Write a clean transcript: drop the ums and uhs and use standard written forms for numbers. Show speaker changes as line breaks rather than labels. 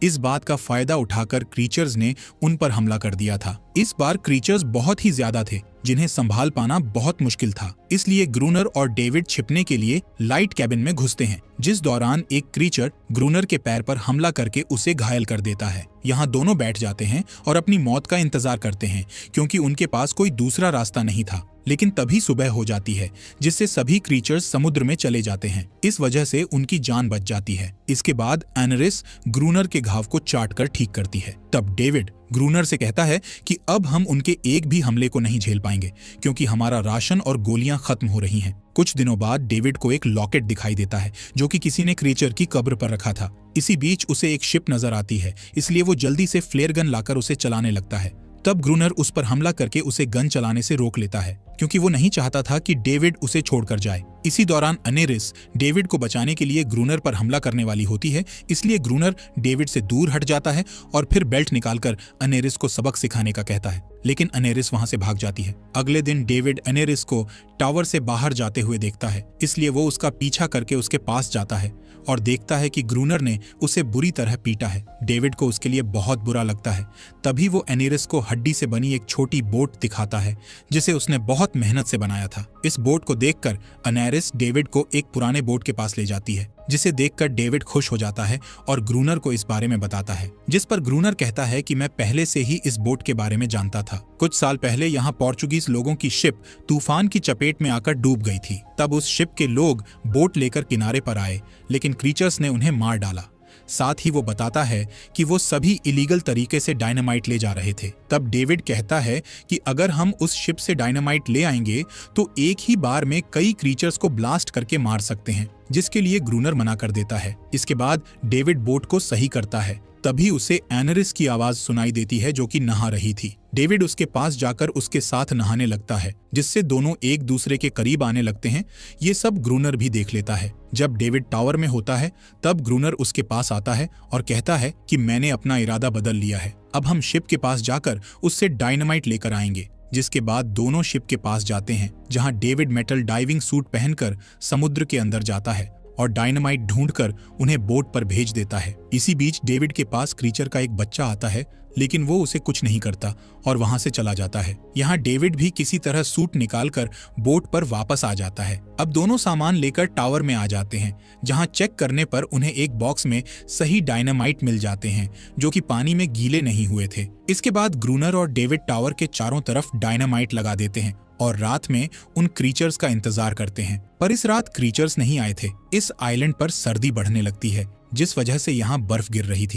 इस बात का फायदा उठाकर क्रीचर्स ने उन पर हमला कर दिया था। इस बार क्रीचर्स बहुत ही ज्यादा थे जिन्हें संभाल पाना बहुत मुश्किल था। इसलिए ग्रूनर और डेविड छिपने के लिए लाइट कैबिन में घुसते हैं, जिस दौरान एक क्रीचर ग्रूनर के पैर पर हमला करके उसे घायल कर देता है। यहाँ दोनों बैठ जाते हैं और अपनी मौत का इंतजार करते हैं, क्योंकि उनके पास कोई दूसरा रास्ता नहीं था। लेकिन तभी सुबह हो जाती है, जिससे सभी क्रीचर्स समुद्र में चले जाते हैं। इस वजह से उनकी जान बच जाती है। इसके बाद एनरिस ग्रूनर के घाव को चाट कर ठीक करती है। तब डेविड ग्रूनर से कहता है कि अब हम उनके एक भी हमले को नहीं झेल पाएंगे, क्योंकि हमारा राशन और गोलियां खत्म हो रही हैं। कुछ दिनों बाद डेविड को एक लॉकेट दिखाई देता है, जो कि किसी ने क्रीचर की कब्र पर रखा था। इसी बीच उसे एक शिप नजर आती है, इसलिए वो जल्दी से फ्लेयर गन लाकर उसे चलाने लगता है। तब ग्रूनर उस पर हमला करके उसे गन चलाने से रोक लेता है, क्योंकि वो नहीं चाहता था कि डेविड उसे छोड़कर जाए। इसी दौरान अनेरिस डेविड को बचाने के लिए ग्रूनर पर हमला करने वाली होती है, इसलिए ग्रूनर डेविड से दूर हट जाता है और फिर बेल्ट निकालकर अनेरिस को सबक सिखाने का कहता है, लेकिन अनेरिस वहां से भाग जाती है। अगले दिन डेविड अनेरिस को टावर से बाहर जाते हुए देखता है, इसलिए वो उसका पीछा करके उसके पास जाता है और देखता है कि ग्रूनर ने उसे बुरी तरह पीटा है। डेविड को उसके लिए बहुत बुरा लगता है। तभी वो अनेरिस को हड्डी से बनी एक छोटी बोट दिखाता है, जिसे उसने बहुत मेहनत से बनाया था। इस बोट को देखकर अनेरिस डेविड को एक पुराने बोट के पास ले जाती है, जिसे देखकर डेविड खुश हो जाता है और ग्रूनर को इस बारे में बताता है, जिस पर ग्रूनर कहता है कि मैं पहले से ही इस बोट के बारे में जानता था। कुछ साल पहले यहाँ पोर्चुगीज लोगों की शिप तूफान की चपेट में आकर डूब गई थी। तब उस शिप के लोग बोट लेकर किनारे पर आए, लेकिन क्रीचर्स ने उन्हें मार डाला। साथ ही वो बताता है कि वो सभी इलीगल तरीके से डायनामाइट ले जा रहे थे। तब डेविड कहता है कि अगर हम उस शिप से डायनामाइट ले आएंगे तो एक ही बार में कई क्रीचर्स को ब्लास्ट करके मार सकते हैं, जिसके लिए ग्रूनर मना कर देता है। इसके बाद डेविड बोट को सही करता है। तभी उसे एनरिस की आवाज सुनाई देती है, जो कि नहा रही थी। डेविड उसके पास जाकर उसके साथ नहाने लगता है, जिससे दोनों एक दूसरे के करीब आने लगते हैं। ये सब ग्रूनर भी देख लेता है। जब डेविड टावर में होता है, तब ग्रूनर उसके पास आता है और कहता है कि मैंने अपना इरादा बदल लिया है। अब हम शिप के पास जाकर उससे डायनामाइट लेकर आएंगे। जिसके बाद दोनों शिप के पास जाते हैं, जहां डेविड मेटल डाइविंग सूट पहनकर समुद्र के अंदर जाता है और डायनामाइट ढूंढकर उन्हें बोट पर भेज देता है। इसी बीच डेविड के पास क्रीचर का एक बच्चा आता है, लेकिन वो उसे कुछ नहीं करता और वहां से चला जाता है। यहाँ डेविड भी किसी तरह सूट निकालकर बोट पर वापस आ जाता है। अब दोनों सामान लेकर टावर में आ जाते हैं, जहाँ चेक करने पर उन्हें एक बॉक्स में सही डायनामाइट मिल जाते हैं, जो कि पानी में गीले नहीं हुए थे। इसके बाद ग्रूनर और डेविड टावर के चारों तरफ डायनामाइट लगा देते हैं और रात में उन क्रीचर्स का इंतजार करते हैं। पर इस रात क्रीचर्स नहीं आए थे। इस आइलैंड पर सर्दी बढ़ने लगती है, जिस वजह से यहाँ बर्फ गिर रही थी।